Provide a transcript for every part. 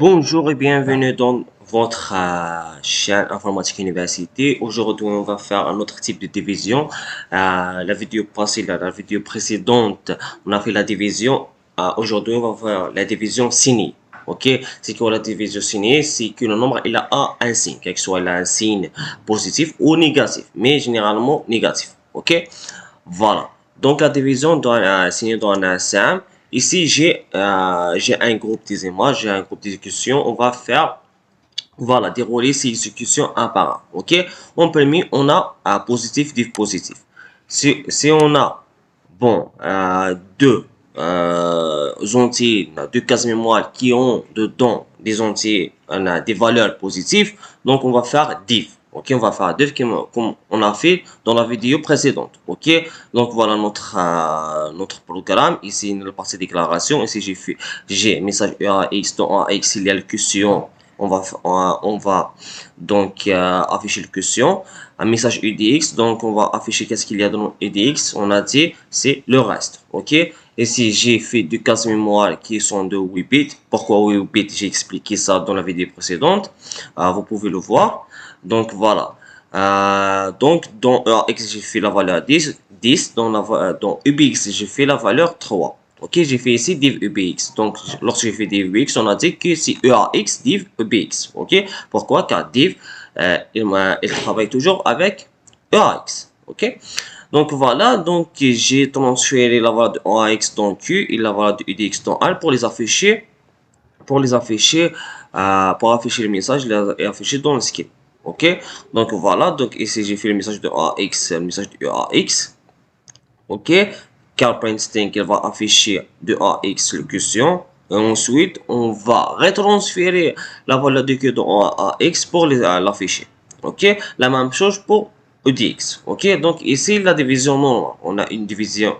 Bonjour et bienvenue dans votre chaîne Informatique Université. Aujourd'hui, on va faire un autre type de division. La vidéo passée, la vidéo précédente, on a fait la division. Aujourd'hui, on va faire la division signée. Ok, c'est quoi la division signée? C'est que le nombre il a un signe, quel que soit il a un signe positif ou négatif, mais généralement négatif. Ok, voilà. Donc la division signée dans un simple. Ici, j'ai un groupe des images, j'ai un groupe d'exécution. On va faire, voilà, dérouler ces exécutions un par un. OK? En premier, on a un positif, div positif. Si on a, bon, deux entiers, deux cases mémoire qui ont dedans des entiers, des valeurs positives, donc on va faire div. Ok, on va faire div comme on a fait dans la vidéo précédente. Ok, donc voilà notre programme. Ici, la partie déclaration. Ici, j'ai message UAX. Dans UAX, il y a le question. On va donc afficher le question. Un message UDX. Donc, on va afficher qu'est-ce qu'il y a dans UDX. On a dit, c'est le reste. Ok. Ici, j'ai fait deux cases mémoire qui sont de 8 bits. Pourquoi 8 bits? J'ai expliqué ça dans la vidéo précédente. Vous pouvez le voir. Donc, voilà. Donc, dans EAX, j'ai fait la valeur 10. Dans UBX, j'ai fait la valeur 3. Ok, j'ai fait ici div UBX. Donc, lorsque j'ai fait div UBX, on a dit que c'est EAX div UBX. Ok, pourquoi? Car div, il travaille toujours avec EAX. Ok, donc voilà, donc j'ai transféré la valeur de AX dans Q et la valeur de UDX dans L pour afficher le message et afficher dans le script. Ok, donc voilà, donc ici j'ai fait le message de AX, le message de AX. Ok, car PrintString il va afficher de AX le question. Et ensuite, on va retransférer la valeur de Q dans AX pour l'afficher. Ok, la même chose pour EDX. Ok, donc ici la division normale. On a une division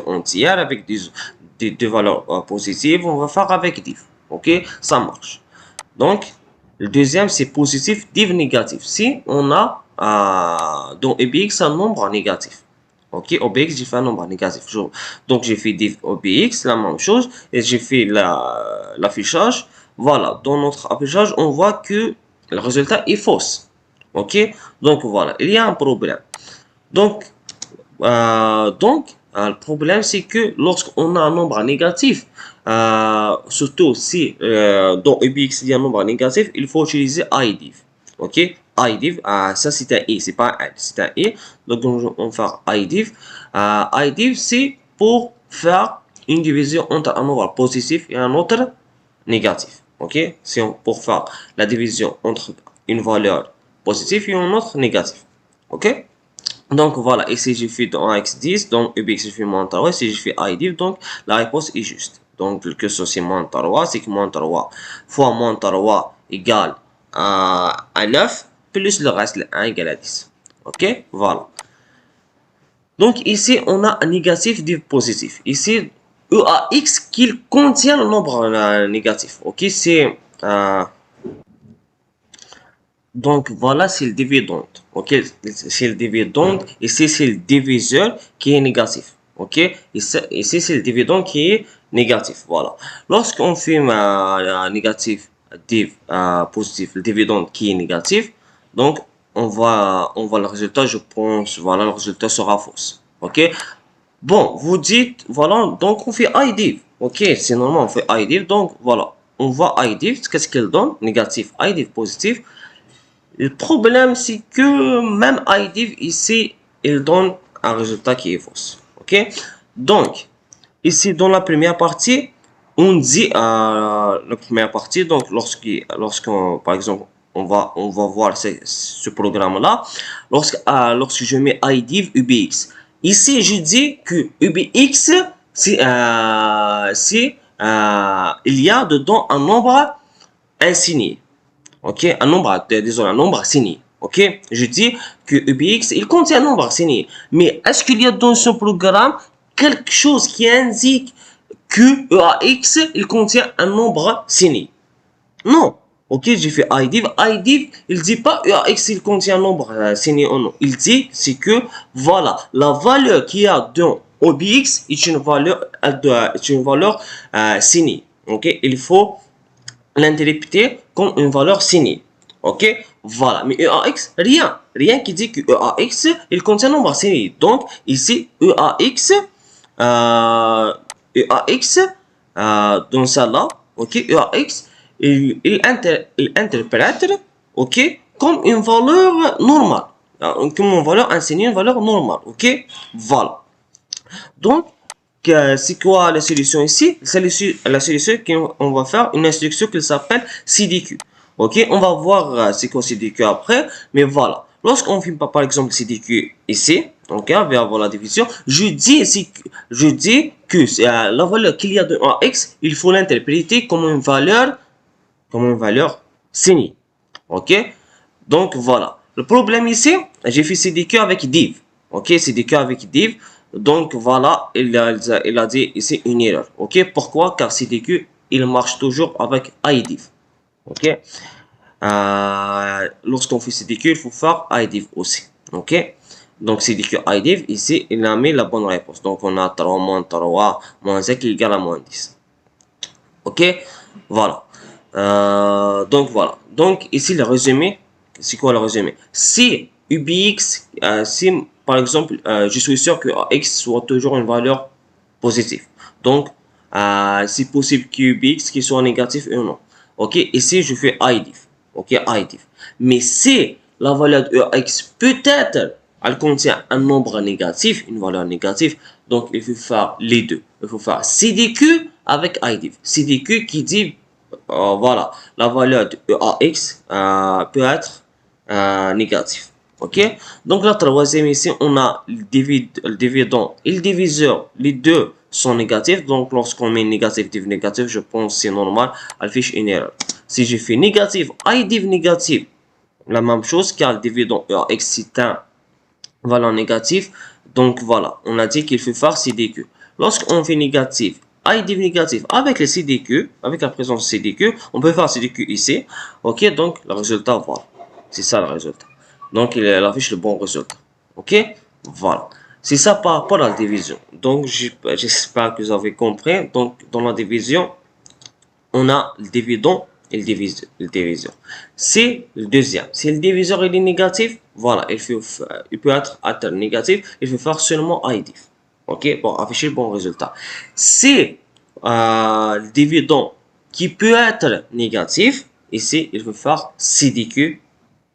entière avec des valeurs positives. On va faire avec div. Ok, ça marche. Donc, le deuxième, c'est positif, div négatif. Si on a dans EBX un nombre négatif. Ok, OBX, j'ai fait un nombre négatif. Donc, j'ai fait div OBX, la même chose. Et j'ai fait l'affichage. Voilà, dans notre affichage, on voit que le résultat est fausse. Ok, donc voilà, il y a un problème. Donc, le problème, c'est que lorsqu'on a un nombre négatif, surtout si dans UBX il y a un nombre négatif, il faut utiliser iDiv. Ok, iDiv, ça c'est un i, c'est pas un, c'est un i. Donc on va faire iDiv. iDiv, c'est pour faire une division entre un nombre positif et un autre négatif. Ok, c'est pour faire la division entre une valeur positive et une autre négative. Ok. Donc voilà, ici j'ai fait dans x10, donc UBX j'ai fait moins 3, ici j'ai fait IDIV, donc la réponse est juste. Donc le question c'est moins 3, c'est que moins 3 fois moins 3 égale à 9, plus le reste, le 1 égale à 10. Ok, voilà. Donc ici on a un négatif div positif. Ici EAX qui contient le nombre négatif. Ok, donc voilà, c'est le dividende. Ok, c'est le dividende. Ici, c'est le diviseur qui est négatif. Ok, ici, c'est le dividende qui est négatif. Voilà. Lorsqu'on fait un négatif, div, positif, le dividende qui est négatif, donc on voit le résultat. Je pense, voilà, le résultat sera fausse. Ok. Bon, vous dites, voilà, donc on fait IDIV. Ok, c'est normal, on fait IDIV. Donc voilà, on voit IDIV. Qu'est-ce qu'elle donne? Négatif, IDIV positif. Le problème, c'est que même IDIV ici, il donne un résultat qui est fausse. Ok? Donc, ici, dans la première partie, on dit la première partie, donc lorsqu'on, par exemple, on va voir ce programme-là, lorsque je mets IDIV UBX. Ici, je dis que UBX, il y a dedans un nombre insigné. Ok, un nombre, désolé, un nombre signé. Ok, je dis que UBX, il contient un nombre signé. Mais est-ce qu'il y a dans ce programme quelque chose qui indique que EAX, il contient un nombre signé? Non. Ok, j'ai fait IDIV. IDIV, il dit pas EAX, il contient un nombre signé ou non. Il dit, c'est que, voilà, la valeur qu'il y a dans OBX est une valeur signée. Ok, il faut l'interpréter comme une valeur signée. Ok, voilà. Mais EAX, rien qui dit que EAX, il contient un nombre signé. Donc, ici, EAX, dans ça là, ok, EAX, il interprète, ok, comme une valeur normale. Comme une valeur enseignée, une valeur normale, ok, voilà. Donc, c'est quoi la solution ici? La solution qu'on va faire une instruction qui s'appelle CDQ. Ok, on va voir c'est quoi CDQ après, mais voilà. Lorsqu'on fait par exemple CDQ ici, ok, on va avoir la division. Je dis que la valeur qu'il y a de x, il faut l'interpréter comme une valeur signée. Ok, donc voilà. Le problème ici, j'ai fait CDQ avec div. Ok, CDQ avec div. Donc voilà, il a dit ici une erreur. Ok, pourquoi? Car CDQ, il marche toujours avec IDIV. Ok, lorsqu'on fait CDQ, il faut faire IDIV aussi. Ok, donc CDQ IDIV, ici, il a mis la bonne réponse. Donc on a 3 moins 3 moins 5 égale à moins 10. Ok, voilà. Donc voilà. Donc ici le résumé, c'est quoi le résumé? Si UBX, si par exemple, je suis sûr que X soit toujours une valeur positive. Donc c'est possible que UBX qui soit négatif ou non. Ok, ici je fais IDIF. Ok, IDIF. Mais si la valeur de X peut-être elle contient un nombre négatif, une valeur négative, donc il faut faire les deux. Il faut faire CDQ avec IDIF. CDQ qui dit voilà, la valeur de EAX peut être négative. Ok, donc la troisième ici, on a le dividende et le diviseur, les deux sont négatifs. Donc lorsqu'on met négatif, div négatif, je pense c'est normal, elle fiche une erreur. Si je fais négatif, I div négatif, la même chose car le dividende EAX c'est un valeur négative. Donc voilà, on a dit qu'il faut faire CDQ. Lorsqu'on fait négatif, I div négatif avec le CDQ, avec la présence de CDQ, on peut faire CDQ ici. Ok, donc le résultat, voilà. C'est ça le résultat. Donc il affiche le bon résultat. Ok, voilà. C'est ça par rapport à la division. Donc j'espère que vous avez compris. Donc dans la division, on a le dividende et le diviseur. C'est le deuxième. Si le diviseur est négatif, voilà, il peut être négatif, il faut faire seulement IDIF. Ok, pour afficher le bon résultat. Si le dividende qui peut être négatif, ici, il faut faire CDQ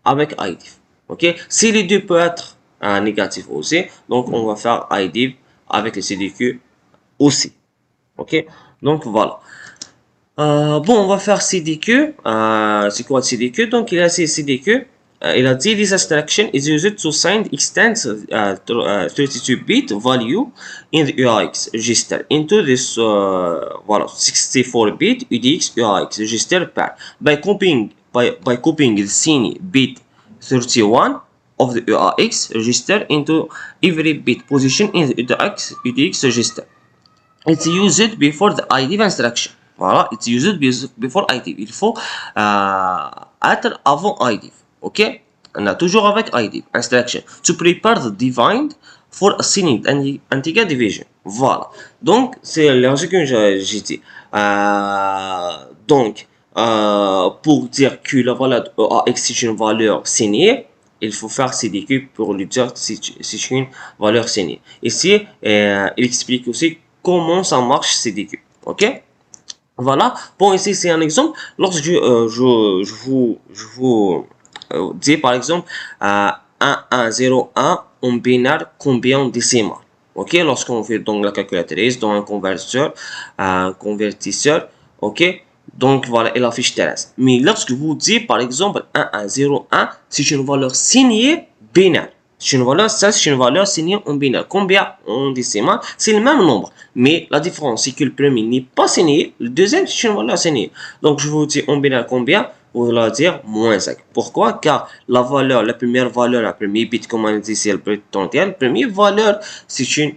avec IDIF. Ok, si les deux peuvent être négatifs aussi, donc on va faire IDIF avec le CDQ aussi. Ok, donc voilà. Bon, on va faire CDQ. C'est quoi CDQ? Donc, il a CDQ. Il a dit this instruction is used to send extends 32-bit value in the UAX register into this voilà 64-bit UDX UAX register pair by copying the scene bit 31 of the UAX register into every bit position in the UDX register. It's used before the IDIV instruction. Voilà, it's used before IDIV. Il faut être avant IDIV. Ok? On a toujours avec IDIV instruction. To prepare the divine for a sinning integer division. Voilà. Donc, c'est ce que j'ai dit. Donc, pour dire que la valeur de AX est une valeur signée, il faut faire CDQ pour lui dire si c'est une valeur signée. Ici, il explique aussi comment ça marche CDQ. Ok, voilà. Bon, ici c'est un exemple. Lorsque je vous dis par exemple 1, 1, 0, 1 en binaire, combien en décimal. Ok, lorsqu'on fait donc la calculatrice dans un convertisseur, ok, donc voilà, elle affiche terrestre. Mais lorsque vous dites par exemple 1, 1, 0, 1, c'est une valeur signée binaire. C'est une valeur, ça c'est une valeur signée en binaire. Combien en décimal? C'est le même nombre. Mais la différence, c'est que le premier n'est pas signé, le deuxième c'est une valeur signée. Donc je vous dis en binaire combien? Vous allez dire moins 5. Pourquoi? Car la valeur, la première valeur, la première bit, comme on dit ici, le bit 31, la première valeur, c'est une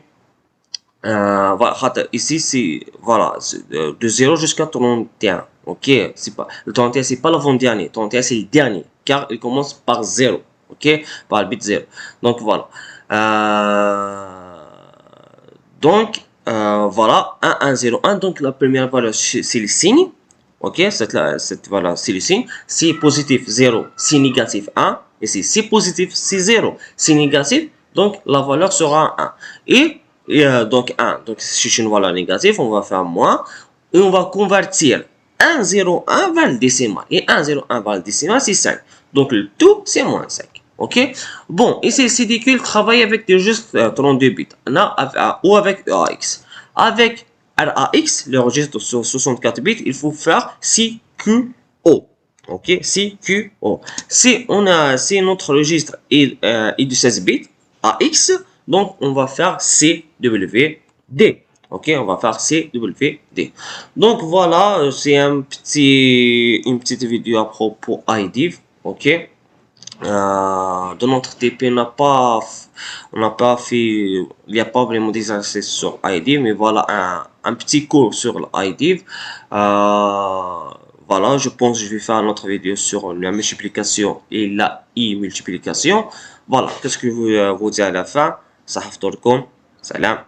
voilà, ici c'est voilà de 0 jusqu'à 31. Ok, c'est pas le 31 c'est pas l'avant-dernier, le 31 c'est le dernier car il commence par 0. Ok, par le bit 0. Donc voilà. Donc voilà 1 1 0 1. Donc la première valeur c'est le signe. Ok, voilà, c'est le signe. Si positif 0, si négatif 1. Ici, si positif, c'est 0. Si négatif, donc la valeur sera 1. Donc 1, donc si c'est une valeur négative, on va faire moins. Et on va convertir 1, 0, 1 vers le décimal. Et 1, 0, 1 vers le décimal, c'est 5. Donc le tout, c'est moins 5. Ok. Bon, ici, le CDQ travaille avec juste 32 bits. Ou avec EAX. Avec RAX, le registre sur 64 bits, il faut faire CQO. Ok, CQO. Si notre registre est de 16 bits, AX, donc on va faire CWD. Ok, on va faire CWD. Donc voilà, c'est une petite vidéo à propos IDIV. Ok. Dans notre TP, on n'a pas fait, il n'y a pas vraiment des accès sur IDIV, mais voilà un petit cours sur l'IDIV. Voilà, je pense que je vais faire une autre vidéo sur la multiplication et la multiplication. Voilà, qu'est-ce que vous dire à la fin? Ça, salam.